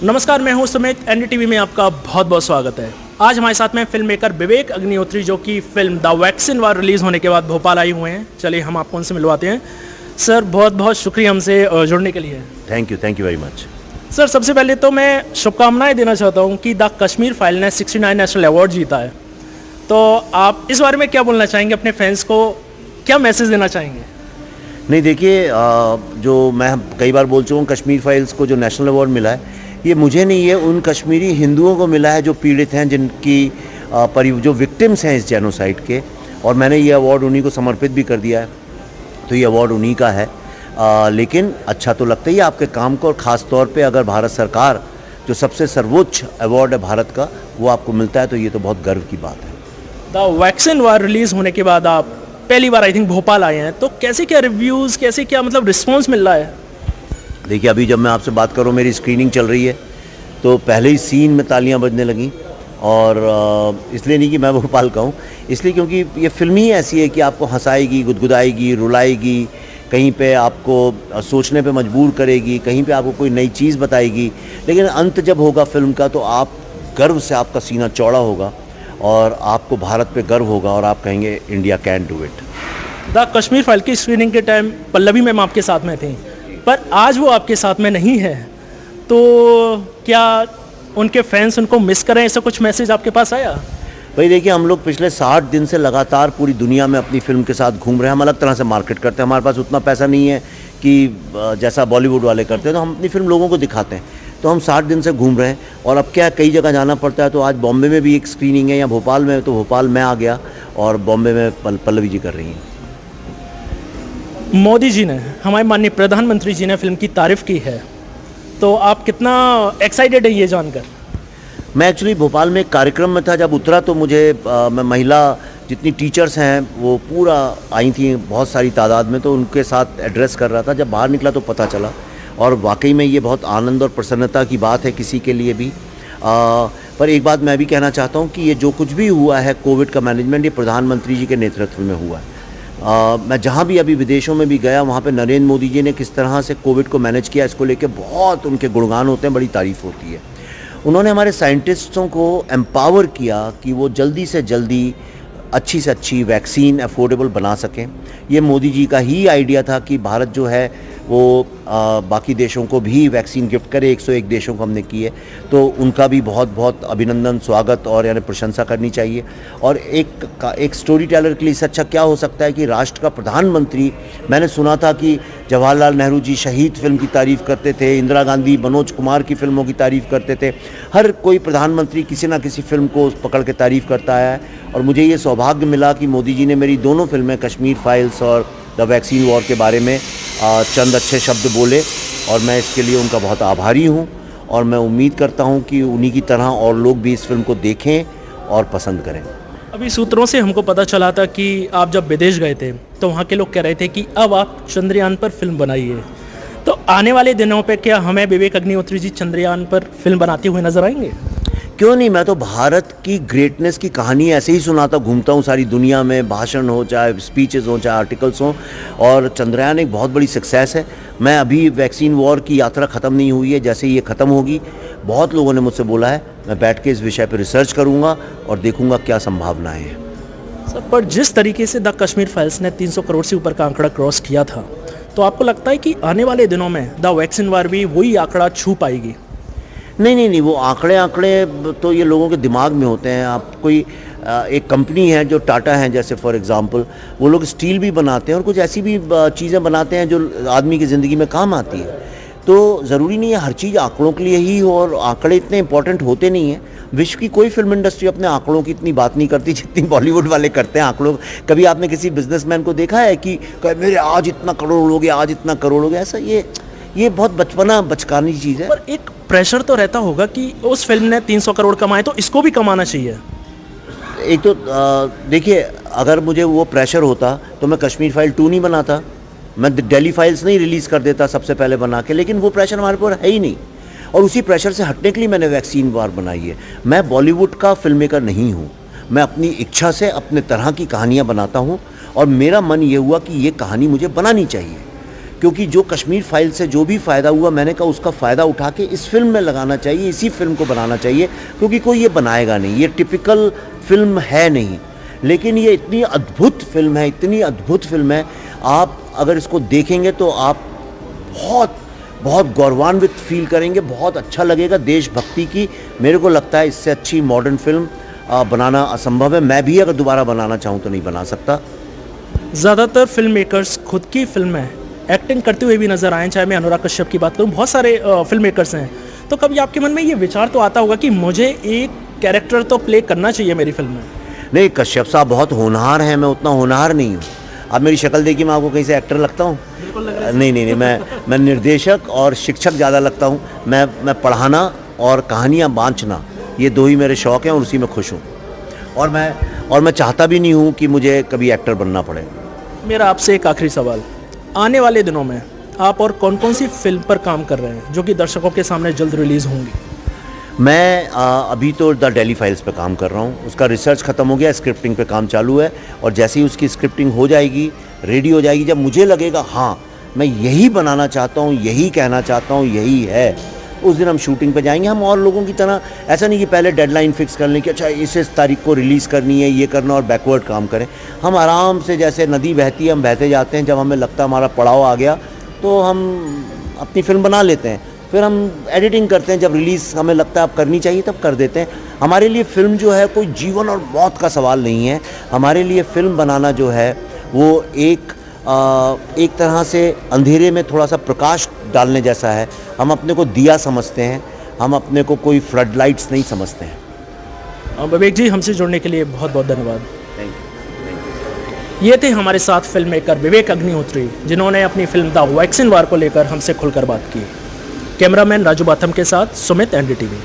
नमस्कार, मैं हूं सुमित। एनडीटीवी में आपका बहुत बहुत स्वागत है। आज हमारे साथ में फिल्म मेकर विवेक अग्निहोत्री, जो कि film the vaccine war release होने के बाद भोपाल आए हुए हैं। चलिए हम आपको उनसे मिलवाते हैं। सर, बहुत बहुत शुक्रिया हमसे जुड़ने के लिए। Thank you very much. Sir, सबसे पहले तो मैं शुभकामनाएं देना चाहता हूं कि द कश्मीर फाइल ने 69 नेशनल अवार्ड जीता है। तो आप इस बारे में क्या बोलना चाहेंगे अपने फैंस को, क्या मैसेज देना चाहेंगे? नहीं, देखिए, जो मैं कई बार बोल चुका हूँ, कश्मीर फाइल्स को जो नेशनल अवार्ड मिला है, ये मुझे नहीं है, उन कश्मीरी हिंदुओं को मिला है जो पीड़ित हैं, जिनकी जो विक्टिम्स हैं इस जेनोसाइड के, और मैंने ये अवार्ड उन्हीं को समर्पित भी कर दिया है। तो ये अवार्ड उन्हीं का है। लेकिन अच्छा तो लगता ही है आपके काम को, और ख़ास तौर पे अगर भारत सरकार, जो सबसे सर्वोच्च अवार्ड है भारत का, वो आपको मिलता है, तो ये तो बहुत गर्व की बात है। द वैक्सीन वार रिलीज़ होने के बाद आप पहली बार आई थिंक भोपाल आए हैं, तो कैसे क्या रिव्यूज़, कैसे क्या मतलब रिस्पॉन्स मिल रहा है? देखिए, अभी जब मैं आपसे बात कर रहा हूँ, मेरी स्क्रीनिंग चल रही है, तो पहले ही सीन में तालियां बजने लगीं। और इसलिए नहीं कि मैं भोपाल का हूँ, इसलिए क्योंकि ये फिल्म ही ऐसी है कि आपको हंसाएगी, गुदगुदाएगी, रुलाएगी, कहीं पे आपको सोचने पे मजबूर करेगी, कहीं पे आपको कोई नई चीज़ बताएगी। लेकिन अंत जब होगा फिल्म का, तो आप गर्व से, आपका सीना चौड़ा होगा और आपको भारत पे गर्व होगा, और आप कहेंगे India can do it. The Kashmir file की स्क्रीनिंग के टाइम पल्लवी मैम आपके साथ में थी, पर आज वो आपके साथ में नहीं है, तो क्या उनके फैंस उनको मिस करें, ऐसा कुछ मैसेज आपके पास आया? भाई देखिए, हम लोग पिछले 60 दिन से लगातार पूरी दुनिया में अपनी फिल्म के साथ घूम रहे हैं। हम अलग तरह से मार्केट करते हैं, हमारे पास उतना पैसा नहीं है कि जैसा बॉलीवुड वाले करते हैं, तो हम अपनी फिल्म लोगों को दिखाते हैं। तो हम 60 दिन से घूम रहे हैं, और अब क्या, कई जगह जाना पड़ता है। तो आज बॉम्बे में भी एक स्क्रीनिंग है, या भोपाल में, तो भोपाल में आ गया, और बॉम्बे में पल्लवी जी कर रही हैं। मोदी जी ने, हमारे माननीय प्रधानमंत्री जी ने फिल्म की तारीफ़ की है, तो आप कितना एक्साइटेड है ये जानकर? मैं एक्चुअली भोपाल में एक कार्यक्रम में था, जब उतरा तो मुझे मैं महिला जितनी टीचर्स हैं वो पूरा आई थी बहुत सारी तादाद में, तो उनके साथ एड्रेस कर रहा था। जब बाहर निकला तो पता चला, और वाकई में ये बहुत आनंद और प्रसन्नता की बात है किसी के लिए भी। पर एक बात मैं भी कहना चाहता हूँ कि ये जो कुछ भी हुआ है, कोविड का मैनेजमेंट, ये प्रधानमंत्री जी के नेतृत्व में हुआ है। मैं जहाँ भी अभी विदेशों में भी गया, वहाँ पे नरेंद्र मोदी जी ने किस तरह से कोविड को मैनेज किया, इसको लेके बहुत उनके गुणगान होते हैं, बड़ी तारीफ़ होती है। उन्होंने हमारे साइंटिस्टों को एम्पावर किया कि वो जल्दी से जल्दी अच्छी से अच्छी वैक्सीन अफोर्डेबल बना सकें। ये मोदी जी का ही आइडिया था कि भारत जो है वो बाकी देशों को भी वैक्सीन गिफ्ट करे। 101 देशों को हमने की है, तो उनका भी बहुत बहुत अभिनंदन, स्वागत और यानी प्रशंसा करनी चाहिए। और एक स्टोरी टेलर के लिए इससे अच्छा क्या हो सकता है कि राष्ट्र का प्रधानमंत्री, मैंने सुना था कि जवाहरलाल नेहरू जी शहीद फिल्म की तारीफ़ करते थे, इंदिरा गांधी मनोज कुमार की फिल्मों की तारीफ़ करते थे, हर कोई प्रधानमंत्री किसी ना किसी फिल्म को पकड़ के तारीफ़ करता है। और मुझे ये सौभाग्य मिला कि मोदी जी ने मेरी दोनों फिल्में, कश्मीर फाइल्स और द वैक्सीन वॉर के बारे में चंद अच्छे शब्द बोले, और मैं इसके लिए उनका बहुत आभारी हूँ। और मैं उम्मीद करता हूँ कि उन्हीं की तरह और लोग भी इस फिल्म को देखें और पसंद करें। अभी सूत्रों से हमको पता चला था कि आप जब विदेश गए थे, तो वहाँ के लोग कह रहे थे कि अब आप चंद्रयान पर फिल्म बनाइए। तो आने वाले दिनों पे क्या हमें विवेक अग्निहोत्री जी चंद्रयान पर फिल्म बनाते हुए नजर आएंगे? क्यों नहीं, मैं तो भारत की ग्रेटनेस की कहानी ऐसे ही सुनाता घूमता हूँ सारी दुनिया में, भाषण हो, चाहे स्पीचेस हो, चाहे आर्टिकल्स हों। और चंद्रयान एक बहुत बड़ी सक्सेस है। मैं अभी वैक्सीन वॉर की यात्रा ख़त्म नहीं हुई है, जैसे ये ख़त्म होगी, बहुत लोगों ने मुझसे बोला है, मैं बैठ के इस विषय पर रिसर्च करूँगा और देखूँगा क्या संभावनाएँ हैं। सर, पर जिस तरीके से द कश्मीर फाइल्स ने 300 करोड़ से ऊपर का आंकड़ा क्रॉस किया था, तो आपको लगता है कि आने वाले दिनों में द वैक्सीन वार भी वही आंकड़ा छू पाएगी? नहीं, वो आंकड़े तो ये लोगों के दिमाग में होते हैं। आप कोई एक कंपनी है जो टाटा है जैसे, फॉर एग्जांपल, वो लोग स्टील भी बनाते हैं और कुछ ऐसी भी चीज़ें बनाते हैं जो आदमी की ज़िंदगी में काम आती है। तो ज़रूरी नहीं है हर चीज़ आंकड़ों के लिए ही हो, और आंकड़े इतने इंपॉर्टेंट होते नहीं हैं। विश्व की कोई फिल्म इंडस्ट्री अपने आंकड़ों की इतनी बात नहीं करती जितनी बॉलीवुड वाले करते हैं आंकड़ों। कभी आपने किसी बिजनेसमैन को देखा है कि मेरे आज इतना करोड़ हो गया, आज इतना करोड़ हो गया? ऐसा ये बहुत बचकानी चीज़ है। पर एक प्रेशर तो रहता होगा कि उस फिल्म ने 300 करोड़ कमाए, तो इसको भी कमाना चाहिए। एक तो देखिए, अगर मुझे वो प्रेशर होता तो मैं कश्मीर फाइल 2 नहीं बनाता, मैं दिल्ली फाइल्स नहीं रिलीज़ कर देता सबसे पहले बना के। लेकिन वो प्रेशर हमारे पर है ही नहीं, और उसी प्रेशर से हटने के लिए मैंने वैक्सीन वार बनाई है। मैं बॉलीवुड का फिल्म मेकर नहीं हूँ, मैं अपनी इच्छा से अपने तरह की कहानियाँ बनाता हूँ, और मेरा मन ये हुआ कि ये कहानी मुझे बनानी चाहिए। क्योंकि जो कश्मीर फाइल से जो भी फ़ायदा हुआ, मैंने कहा उसका फ़ायदा उठा के इस फिल्म में लगाना चाहिए, इसी फिल्म को बनाना चाहिए, क्योंकि कोई ये बनाएगा नहीं, ये टिपिकल फिल्म है नहीं, लेकिन ये इतनी अद्भुत फिल्म है, इतनी अद्भुत फिल्म है, आप अगर इसको देखेंगे तो आप बहुत बहुत गौरवान्वित फील करेंगे, बहुत अच्छा लगेगा। देशभक्ति की, मेरे को लगता है इससे अच्छी मॉडर्न फिल्म बनाना असंभव है। मैं भी अगर दोबारा बनाना चाहूँ तो नहीं बना सकता। ज़्यादातर फिल्म मेकर्स खुद की फिल्म में एक्टिंग करते हुए भी नज़र आए, चाहे मैं अनुराग कश्यप की बात करूँ, बहुत सारे फिल्म मेकर्स हैं। तो कभी आपके मन में ये विचार तो आता होगा कि मुझे एक कैरेक्टर तो प्ले करना चाहिए मेरी फिल्म में? नहीं, कश्यप साहब बहुत होनहार हैं, मैं उतना होनहार नहीं हूँ। आप मेरी शक्ल देखिए, मैं आपको कहीं से एक्टर लगता हूँ? नहीं, मैं निर्देशक और शिक्षक ज़्यादा लगता हूँ। मैं पढ़ाना और कहानियाँ बाँचना, ये दो ही मेरे शौक़ हैं और उसी में खुश हूँ। और मैं चाहता भी नहीं हूँ कि मुझे कभी एक्टर बनना पड़े। मेरा आपसे एक आखिरी सवाल, आने वाले दिनों में आप और कौन कौन सी फिल्म पर काम कर रहे हैं जो कि दर्शकों के सामने जल्द रिलीज़ होंगी? मैं अभी तो द डेली फाइल्स पे काम कर रहा हूँ, उसका रिसर्च ख़त्म हो गया, स्क्रिप्टिंग पे काम चालू है, और जैसे ही उसकी स्क्रिप्टिंग हो जाएगी, रेडी हो जाएगी, जब मुझे लगेगा हाँ मैं यही बनाना चाहता हूँ, यही कहना चाहता हूँ, यही है, उस दिन हम शूटिंग पे जाएंगे। हम और लोगों की तरह ऐसा नहीं कि पहले डेडलाइन फिक्स कर लें कि अच्छा इस तारीख को रिलीज़ करनी है, ये करना, और बैकवर्ड काम करें। हम आराम से, जैसे नदी बहती है हम बहते जाते हैं, जब हमें लगता है हमारा पड़ाव आ गया तो हम अपनी फ़िल्म बना लेते हैं, फिर हम एडिटिंग करते हैं, जब रिलीज़ हमें लगता है अब करनी चाहिए तब कर देते हैं। हमारे लिए फ़िल्म जो है कोई जीवन और मौत का सवाल नहीं है। हमारे लिए फ़िल्म बनाना जो है वो एक तरह से अंधेरे में थोड़ा सा प्रकाश डालने जैसा है। हम अपने को दिया समझते हैं, हम अपने को कोई फ्लड लाइट्स नहीं समझते हैं। विवेक जी, हमसे जुड़ने के लिए बहुत बहुत धन्यवाद। Thank you. ये थे हमारे साथ फिल्म मेकर विवेक अग्निहोत्री, जिन्होंने अपनी फिल्म द वैक्सीन वार को लेकर हमसे खुलकर बात की। कैमरामैन राजू बाथम के साथ सुमित, NDTV।